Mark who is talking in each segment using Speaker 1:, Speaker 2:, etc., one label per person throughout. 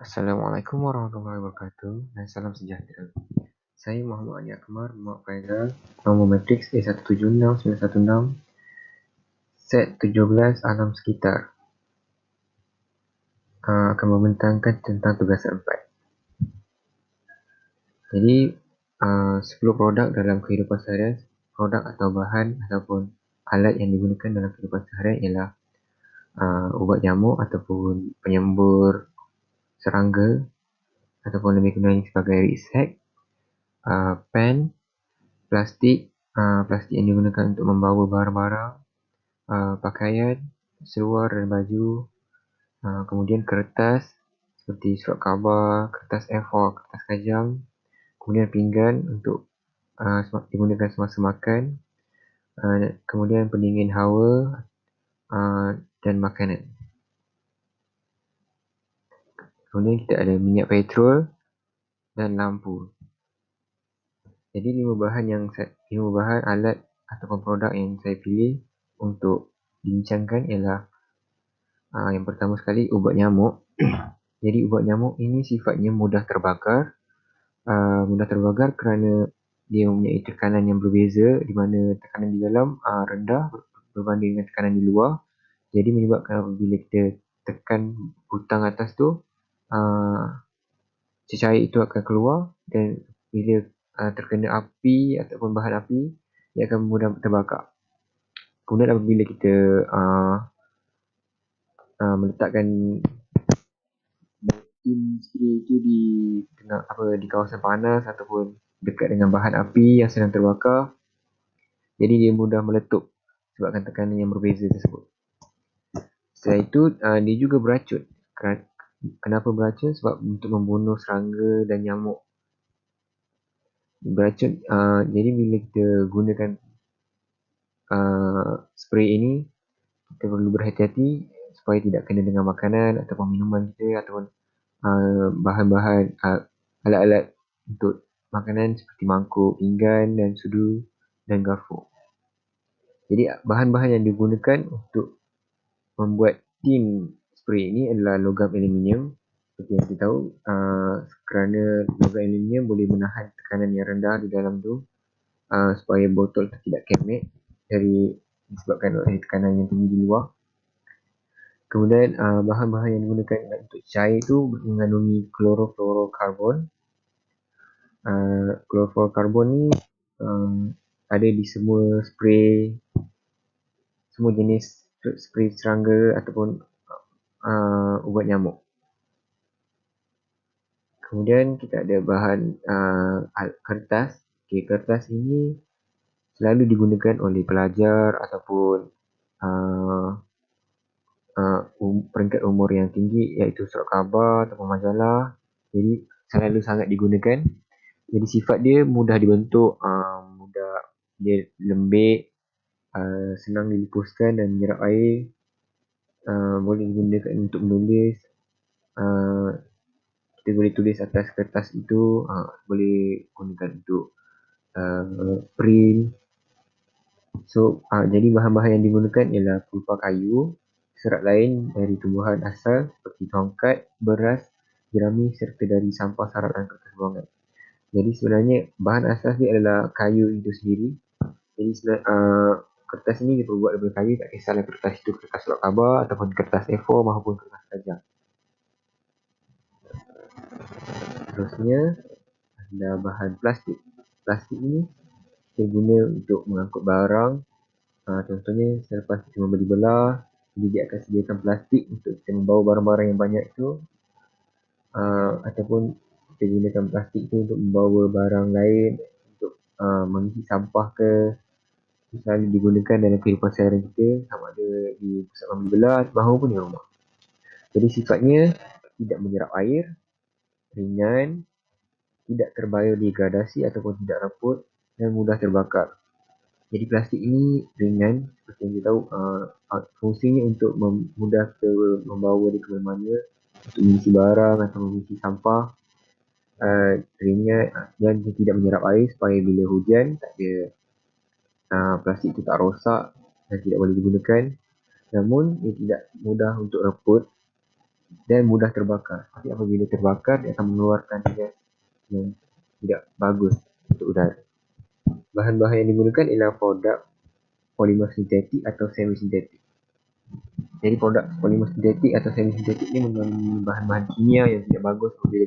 Speaker 1: Assalamualaikum warahmatullahi wabarakatuh dan salam sejahtera. Saya Muhammad Ali Akmar, Mak Faizal, nombor matriks A176916, set 17 alam sekitar. Akan membentangkan tentang tugasan 4. Jadi, 10 produk dalam kehidupan seharian, produk atau bahan ataupun alat yang digunakan dalam kehidupan seharian ialah ubat nyamuk ataupun penyembur serangga ataupun lebih kenal sebagai Rizhek, pen, plastik yang digunakan untuk membawa barang-barang, pakaian, seluar dan baju, kemudian kertas seperti surat khabar, kertas A4, kertas kajang, kemudian pinggan untuk digunakan semasa makan, kemudian pendingin hawa dan makanan. Kemudian kita ada minyak petrol dan lampu. Jadi 5 bahan alat ataupun produk yang saya pilih untuk dibincangkan ialah yang pertama sekali ubat nyamuk. Jadi ubat nyamuk ini sifatnya mudah terbakar. Mudah terbakar kerana dia mempunyai tekanan yang berbeza, di mana tekanan di dalam rendah berbanding dengan tekanan di luar. Jadi menyebabkan apabila kita tekan butang atas tu, cecair itu akan keluar, dan bila terkena api ataupun bahan api, ia akan mudah terbakar. Kemudian apabila kita meletakkan steam spray itu di kawasan panas ataupun dekat dengan bahan api yang sedang terbakar, jadi dia mudah meletup sebabkan tekanan yang berbeza tersebut. Setelah itu dia juga beracun. Kenapa beracun? Sebab untuk membunuh serangga dan nyamuk. Beracun, jadi bila kita gunakan spray ini, kita perlu berhati-hati supaya tidak kena dengan makanan ataupun minuman kita ataupun bahan-bahan alat-alat untuk makanan seperti mangkuk, pinggan dan sudu dan garpu. Jadi bahan-bahan yang digunakan untuk membuat tin spray ini adalah logam aluminium. Seperti yang kita tahu, kerana logam aluminium boleh menahan tekanan yang rendah di dalam tu, supaya botol tidak kemek disebabkan oleh tekanan yang tinggi di luar. Kemudian bahan-bahan yang digunakan untuk cair itu mengandungi klorofluorokarbon. Klorofluorokarbon ni ada di semua spray, semua jenis spray serangga ataupun ubat nyamuk. Kemudian kita ada bahan kertas. Kertas ini selalu digunakan oleh pelajar ataupun peringkat umur yang tinggi, iaitu surat khabar ataupun majalah. Jadi selalu sangat digunakan. Jadi sifat dia mudah dibentuk, dia lembik, senang dilipuskan dan menyerap air, boleh digunakan untuk menulis. Kita boleh tulis atas kertas itu, boleh gunakan untuk print. So, jadi bahan-bahan yang digunakan ialah berupa kayu, serat lain dari tumbuhan asal seperti tongkat, beras, jerami serta dari sampah sarap dan kertas buangan. Jadi sebenarnya bahan asas dia adalah kayu itu sendiri. Jadi kertas ini diperbuat daripada kayu, tak kisahlah kertas itu kertas surat khabar ataupun kertas A4 maupun kertas kajang. Terusnya ada bahan plastik. Plastik ini kita guna untuk mengangkut barang. Contohnya selepas kita membeli belah, jadi dia akan sediakan plastik untuk kita membawa barang-barang yang banyak itu, ataupun kita gunakan plastik itu untuk membawa barang lain, untuk mengisi sampah ke, selalu digunakan dalam kehidupan seharian kita, sama ada di pusat membeli belah maupun di rumah. Jadi sifatnya tidak menyerap air, ringan, tidak terbiodegradasi ataupun tidak reput, dan mudah terbakar. Jadi plastik ini ringan, seperti yang kita tahu, fungsinya untuk mudah kita membawa dia ke mana-mana, untuk mengisi barang atau mengisi sampah. Ringan dan dia tidak menyerap air supaya bila hujan plastik itu tak rosak dan tidak boleh digunakan. Namun ia tidak mudah untuk reput dan mudah terbakar. Tapi apabila terbakar, dia akan mengeluarkan gas yang tidak bagus untuk udara. Bahan-bahan yang digunakan ialah produk polimer sintetik atau semi sintetik. Jadi produk polimer sintetik atau semi sintetik ini mengandung bahan-bahan kimia yang tidak bagus apabila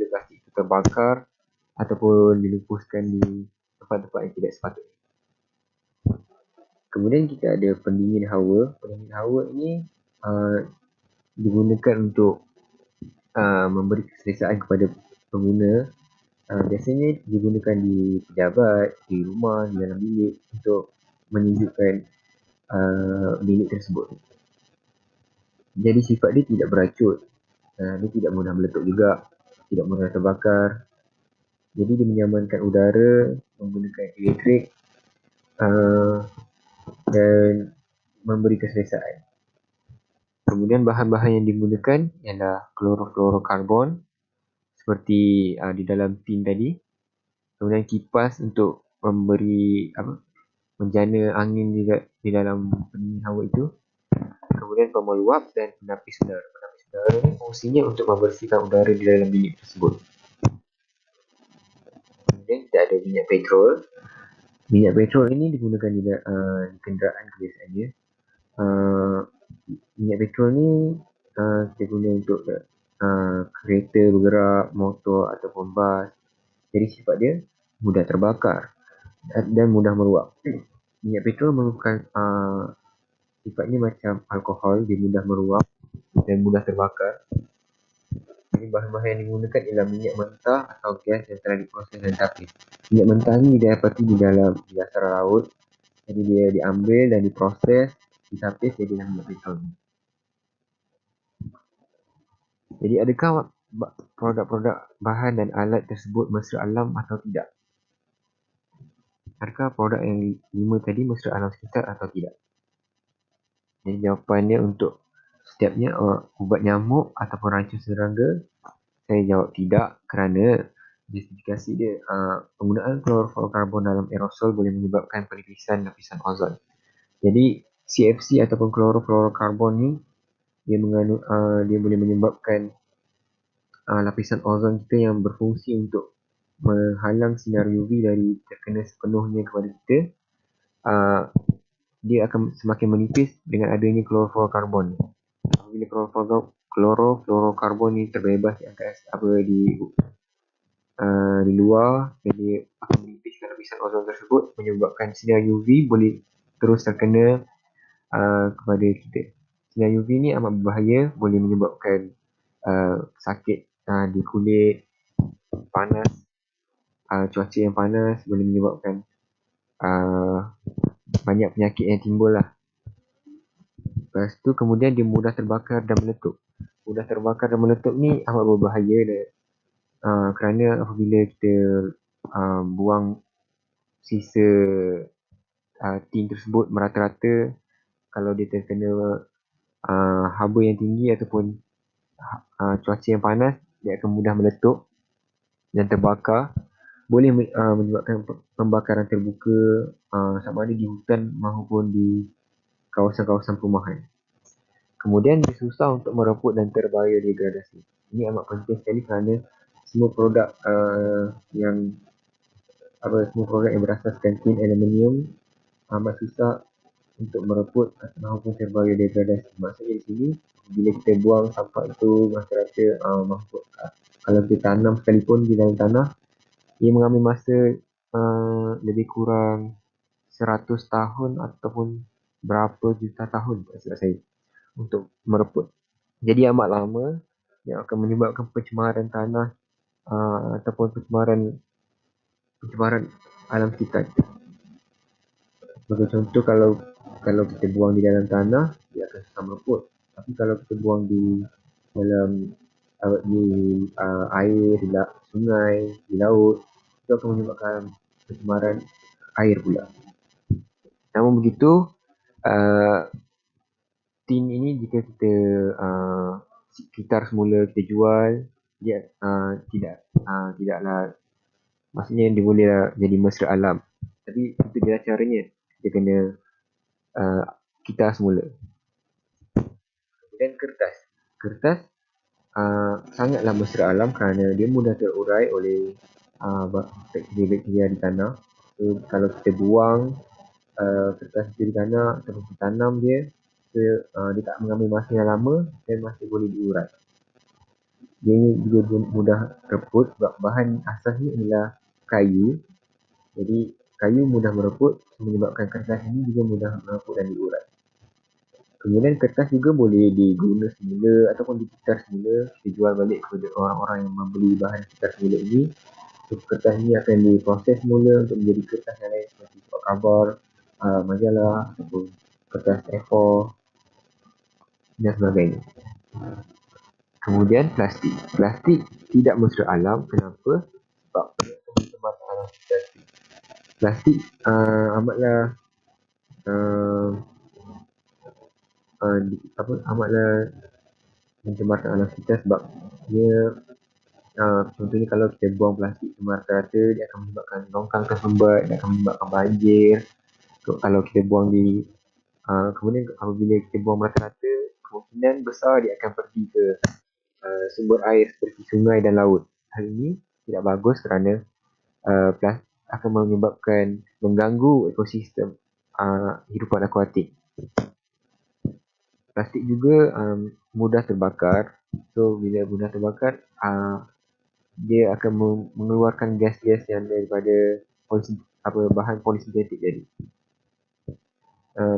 Speaker 1: plastik itu terbakar ataupun dilupuskan di tempat-tempat yang tidak sepatutnya. Kemudian kita ada pendingin hawa. Pendingin hawa ini digunakan untuk memberi keselesaan kepada pengguna. Biasanya digunakan di pejabat, di rumah, di dalam bilik untuk menyejukkan bilik tersebut. Jadi sifat dia tidak beracun, dia tidak mudah meletup juga, tidak mudah terbakar. Jadi dia menyamankan udara menggunakan elektrik dan memberi keselesaan. Kemudian bahan-bahan yang digunakan ialah klorofluorokarbon seperti di dalam tin tadi. Kemudian kipas untuk memberi menjana angin di dalam pendingin hawa itu. Kemudian pemeluap dan penapis udara. Penapis udara ini fungsinya untuk membersihkan udara di dalam bilik tersebut. Kemudian kita ada minyak petrol. Minyak petrol ini digunakan di kenderaan kebiasaannya. Minyak petrol ni kita guna untuk kereta bergerak, motor ataupun bas. Jadi sifat dia mudah terbakar dan mudah meluap. Minyak petrol merupakan sifatnya macam alkohol, dia mudah meluap dan mudah terbakar. Jadi bahan-bahan yang digunakan ialah minyak mentah atau gas yang telah diproses dan tapis. Minyak mentah ni didapati di dasar laut. Jadi dia diambil dan diproses, ditapis jadilah minyak petrol. Jadi adakah produk-produk bahan dan alat tersebut mesra alam atau tidak? Adakah produk yang 5 tadi mesra alam sekitar atau tidak? Jadi jawapannya untuk setiapnya ubat nyamuk ataupun racun serangga, saya jawab tidak kerana justifikasi dia penggunaan klorofluorokarbon dalam aerosol boleh menyebabkan penipisan lapisan ozon. Jadi CFC ataupun klorofluorokarbon ni dia boleh menyebabkan lapisan ozon kita yang berfungsi untuk menghalang sinar UV dari terkena sepenuhnya kepada kita, dia akan semakin menipis dengan adanya klorofluorokarbon. Apabila klorofluorokarbon ni terbebas di luar, jadi akan menipiskan lapisan ozon tersebut, menyebabkan sinar UV boleh terus terkena kepada kita. Sinar UV ni amat berbahaya, boleh menyebabkan sakit di kulit, panas, cuaca yang panas boleh menyebabkan banyak penyakit yang timbul lah. Lepas tu kemudian dia mudah terbakar dan meletup. Mudah terbakar dan meletup ni amat berbahaya kerana apabila kita buang sisa tin tersebut merata-rata, kalau dia terkena haba yang tinggi ataupun cuaca yang panas, dia akan mudah meletup dan terbakar. Boleh menyebabkan pembakaran terbuka sama ada di hutan maupun di kawasan-kawasan perumahan. Kemudian dia susah untuk mereput dan terbiodegradasi. Ini amat penting sekali kerana semua produk yang berasaskan tin aluminium amat susah untuk mereput maupun terbiodegradasi. Maksudnya di sini bila kita buang sampah itu rata-rata kalau kita tanam sekalipun di dalam tanah, ia mengambil masa lebih kurang 100 tahun ataupun berapa juta tahun tak silap saya untuk mereput. Jadi amat lama yang akan menyebabkan pencemaran tanah ataupun pencemaran alam sekitar. Sebagai contoh, kalau kita buang di dalam tanah, dia akan susah mereput. Tapi kalau kita buang di dalam air, di sungai, di laut, itu akan menyebabkan pencemaran air pula. Namun begitu, tin ini jika kita sekitar semula kita jual, dia tidaklah, maksudnya dia boleh jadi mesra alam. Tapi itu je caranya, dia kena kita semula. Kemudian kertas. sangatlah mesra alam kerana dia mudah terurai oleh bakteria-bakteria di tanah. So, kalau kita buang kertas itu di tanah atau kita tanam dia, dia tak mengambil masa yang lama dan masih boleh diurai. Dia juga mudah reput sebab bahan asasnya adalah kayu. Jadi kayu mudah mereput menyebabkan kertas ini juga mudah mereput dan diurai. Kemudian kertas juga boleh diguna semula ataupun ditukar semula. Kita jual balik kepada orang-orang yang membeli bahan tukar semula ini. So, kertas ini akan diproses semula untuk menjadi kertas yang lain seperti surat khabar, majalah ataupun kertas A4 dan sebagainya. Kemudian plastik. Plastik tidak mesra alam. Kenapa? Sebab pencemarkan alam kita. Plastik amatlah amatlah mencemarkan alam kita sebab dia contohnya kalau kita buang plastik semua rata-rata, dia akan menyebabkan longkang tersumbat, dia akan menyebabkan banjir. Kalau kita buang di kemudian apabila kita buang rata-rata, kemungkinan besar dia akan pergi ke sumber air seperti sungai dan laut. Hal ini tidak bagus kerana plastik akan menyebabkan mengganggu ekosistem hidupan akuatik. Plastik juga mudah terbakar. So bila mudah terbakar, dia akan mengeluarkan gas-gas yang daripada bahan polisintetik tadi.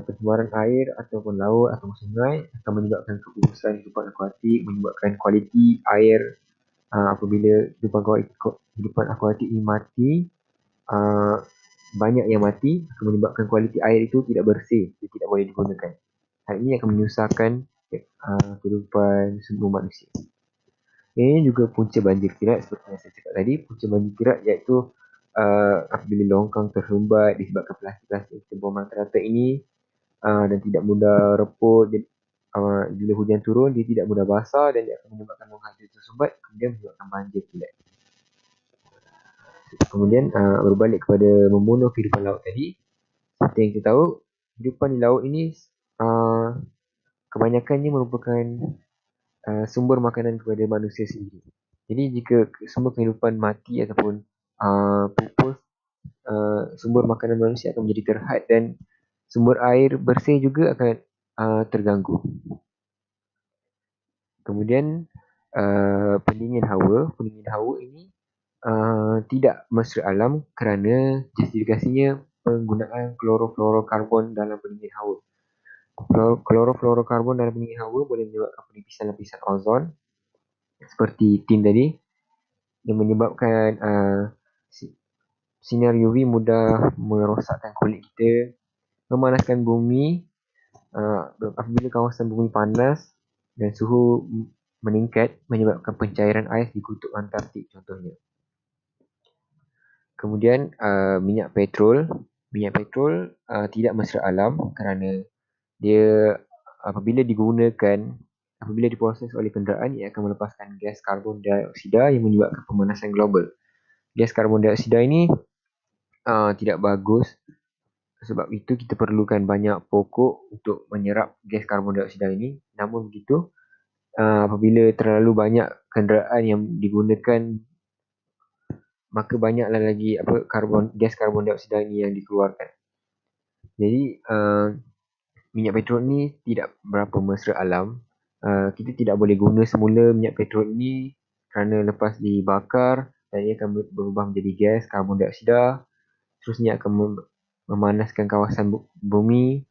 Speaker 1: Pencemaran air ataupun laut atau sungai akan menyebabkan keguguran hidupan akuatik, menyebabkan kualiti air. Apabila hidupan akuatik ini mati, banyak yang mati, akan menyebabkan kualiti air itu tidak bersih, dia tidak boleh digunakan. Hal ini akan menyusahkan kehidupan semua manusia. Ini juga punca banjir kilat seperti yang saya cakap tadi. Punca banjir kilat iaitu apabila longkang tersumbat disebabkan plastik-plastik kita buang rata-rata ini dan tidak mudah reput. Bila hujan turun, dia tidak mudah basah dan dia akan menyebabkan longkang itu tersumbat, kemudian menyebabkan banjir kilat. Kemudian berbalik kepada membunuh kehidupan laut tadi, seperti yang kita tahu, kehidupan di laut ini kebanyakannya merupakan sumber makanan kepada manusia sendiri. Jadi jika sumber kehidupan mati ataupun pupus, sumber makanan manusia akan menjadi terhad dan sumber air bersih juga akan terganggu. Kemudian pendingin hawa. Pendingin hawa ini tidak mesra alam kerana justifikasinya penggunaan klorofluorokarbon dalam pendingin hawa. Klorofluorokarbon dalam pendingin hawa boleh menyebabkan penipisan lapisan ozon seperti tin tadi, yang menyebabkan sinar UV mudah merosakkan kulit kita, memanaskan bumi. Apabila kawasan bumi panas dan suhu meningkat, menyebabkan pencairan ais di kutub Antartik contohnya. Kemudian minyak petrol. Minyak petrol tidak mesra alam kerana dia apabila diproses oleh kenderaan, ia akan melepaskan gas karbon dioksida yang menyebabkan pemanasan global. Gas karbon dioksida ini tidak bagus. Sebab itu kita perlukan banyak pokok untuk menyerap gas karbon dioksida ini. Namun begitu, apabila terlalu banyak kenderaan yang digunakan, maka banyaklah lagi gas karbon dioksida ini yang dikeluarkan. Jadi minyak petrol ni tidak berapa mesra alam. Kita tidak boleh guna semula minyak petrol ini kerana lepas dibakar, ia akan berubah menjadi gas karbon dioksida. Terusnya akan memanaskan kawasan bumi.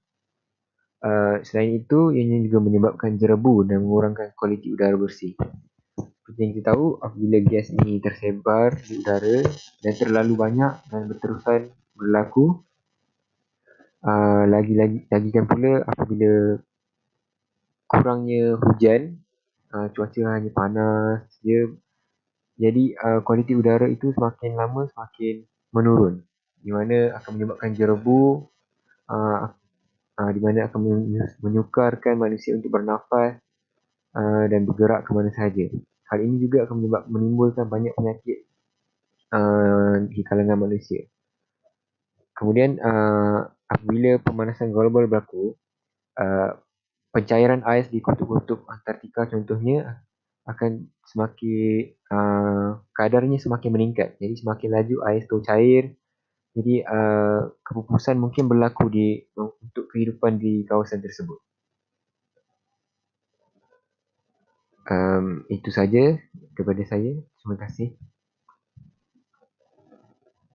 Speaker 1: Selain itu, ianya juga menyebabkan jerebu dan mengurangkan kualiti udara bersih. Seperti yang kita tahu, apabila gas ini tersebar di udara dan terlalu banyak dan berterusan berlaku, lagikan pula apabila kurangnya hujan, cuaca hanya panas je, jadi kualiti udara itu semakin lama semakin menurun, di mana akan menyebabkan jerebu, di mana akan menyukarkan manusia untuk bernafas dan bergerak ke mana sahaja. Hal ini juga akan menimbulkan banyak penyakit di kalangan manusia. Kemudian apabila pemanasan global berlaku, pencairan ais di kutub-kutub Antartika contohnya akan semakin kadarnya semakin meningkat. Jadi semakin laju ais tu cair. Jadi kepupusan mungkin berlaku untuk kehidupan di kawasan tersebut. Itu saja daripada saya. Terima kasih.